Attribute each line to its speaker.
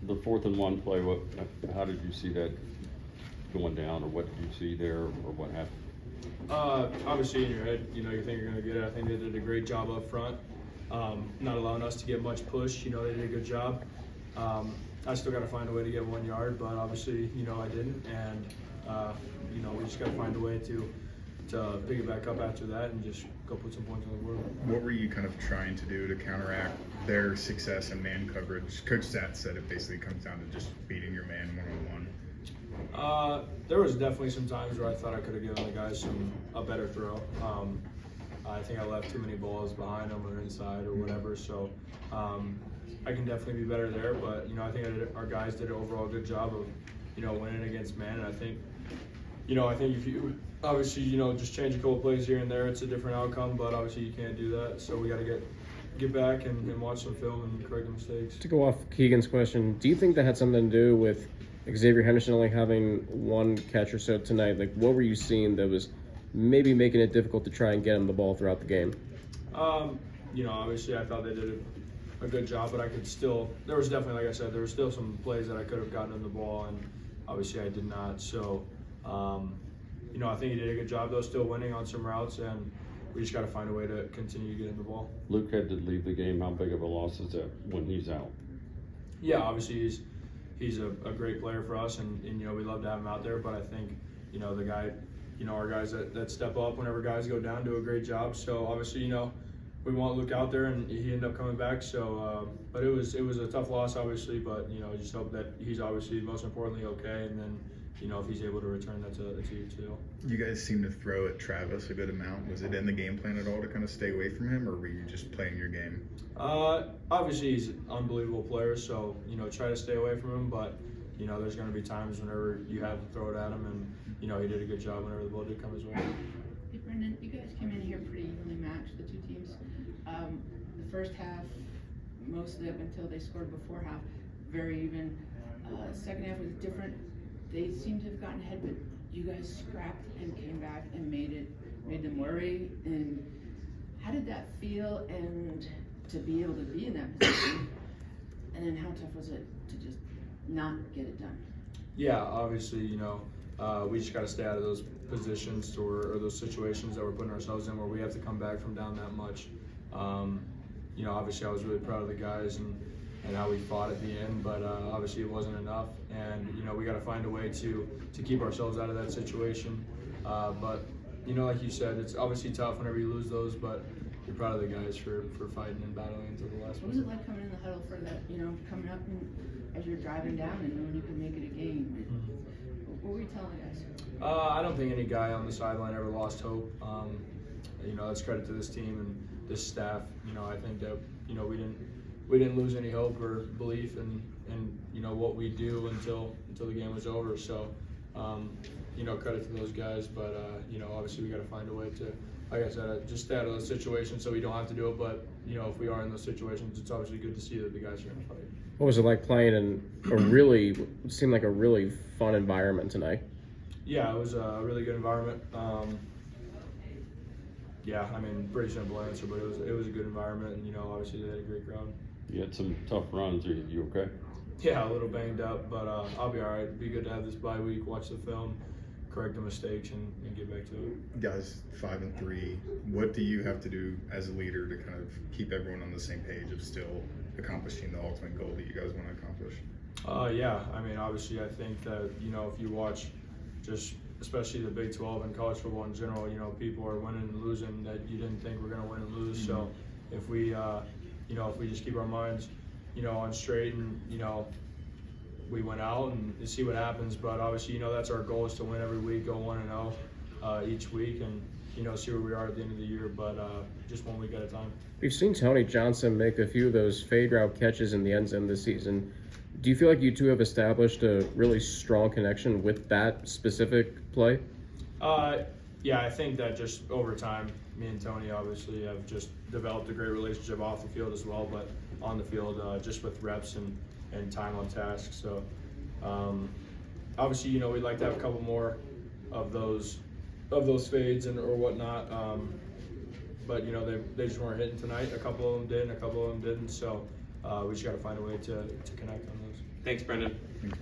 Speaker 1: the 4th and 1 play, how did you see that going down, or what did you see there, or what happened?
Speaker 2: Obviously in your head, you think you're going to get it. I think they did a great job up front, not allowing us to get much push. They did a good job. I still got to find a way to get 1 yard, but obviously, I didn't, and we just got to find a way to pick it back up after that and just go put some points on the board.
Speaker 3: What were you kind of trying to do to counteract their success in man coverage? Coach Sat said it basically comes down to just beating your man one-on-one.
Speaker 2: There was definitely some times where I thought I could have given the guys a better throw. I think I left too many balls behind them or inside or whatever, so I can definitely be better there. But I think our guys did an overall good job of winning against man, and I think if you obviously just change a couple plays here and there, it's a different outcome. But obviously you can't do that, so we got to get back and watch some film and correct the mistakes.
Speaker 4: To go off Keegan's question, do you think that had something to do with Xavier Henderson only having 1 catch or so tonight? Like, what were you seeing that was maybe making it difficult to try and get him the ball throughout the game?
Speaker 2: Obviously I thought they did a good job, but there was definitely, like I said, there were still some plays that I could have gotten him the ball, and obviously I did not. So, I think he did a good job, though, still winning on some routes, and we just got to find a way to continue getting the ball.
Speaker 1: Luke had to leave the game. How big of a loss is that when he's out?
Speaker 2: Yeah, obviously he's a great player for us, and we love to have him out there. But I think the guy, our guys that step up whenever guys go down do a great job. So obviously we want Luke out there, and he ended up coming back. So but it was a tough loss, obviously. But just hope that he's obviously most importantly okay, and then if he's able to return, that's huge too.
Speaker 3: You guys seem to throw at Travis a good amount. Was it in the game plan at all to kind of stay away from him, or were you just playing your game?
Speaker 2: Obviously he's an unbelievable player, so try to stay away from him. But there's going to be times whenever you have to throw it at him, and he did a good job whenever the ball did come his way.
Speaker 5: Hey Brendan, you guys came in here pretty evenly matched, the two teams. The first half, mostly up until they scored before half, very even. Second half was different. They seem to have gotten ahead, but you guys scrapped and came back and made them worry. And how did that feel? And to be able to be in that position, and then how tough was it to just not get it done?
Speaker 2: Yeah, obviously, we just got to stay out of those positions or those situations that we're putting ourselves in where we have to come back from down that much. Obviously I was really proud of the guys and how we fought at the end, but obviously it wasn't enough, and we got to find a way to keep ourselves out of that situation. But like you said, it's obviously tough whenever you lose those, but you're proud of the guys for fighting and battling until the last
Speaker 5: one. What was it like coming in the huddle for that, coming up and as you're driving down and knowing you could make it a game? Mm-hmm. What were you telling guys?
Speaker 2: I don't think any guy on the sideline ever lost hope. That's credit to this team and this staff. I think that we didn't lose any hope or belief in what we do until the game was over. So credit to those guys, but obviously we got to find a way to, like I said, just stay out of those situations so we don't have to do it. But if we are in those situations, it's obviously good to see that the guys are going to fight.
Speaker 4: What was it like playing in seemed like a really fun environment tonight?
Speaker 2: Yeah, it was a really good environment. Yeah, pretty simple answer, but it was a good environment, and obviously they had a great crowd.
Speaker 1: You had some tough runs. Are you okay?
Speaker 2: Yeah, a little banged up, but I'll be all right. It'd be good to have this bye week, watch the film, correct the mistakes, and get back to it.
Speaker 3: Guys, 5-3. What do you have to do as a leader to kind of keep everyone on the same page of still accomplishing the ultimate goal that you guys want to accomplish?
Speaker 2: Yeah, obviously I think that, if you watch just especially the Big 12 and college football in general, people are winning and losing that you didn't think were going to win and lose. Mm-hmm. So if we, if we just keep our minds, on straight and, we went out and see what happens. But obviously, that's our goal is to win every week, go 1-0 each week, and, see where we are at the end of the year. But just 1 week at a time.
Speaker 4: We've seen Tony Johnson make a few of those fade route catches in the end zone this season. Do you feel like you two have established a really strong connection with that specific play?
Speaker 2: Yeah, I think that just over time, me and Tony obviously have just developed a great relationship off the field as well, but on the field, just with reps and time on task. So obviously, we'd like to have a couple more of those fades or whatnot. But they just weren't hitting tonight. A couple of them did, and a couple of them didn't. So we just got to find a way to connect on those.
Speaker 6: Thanks, Brendan.
Speaker 3: Thanks, Brian.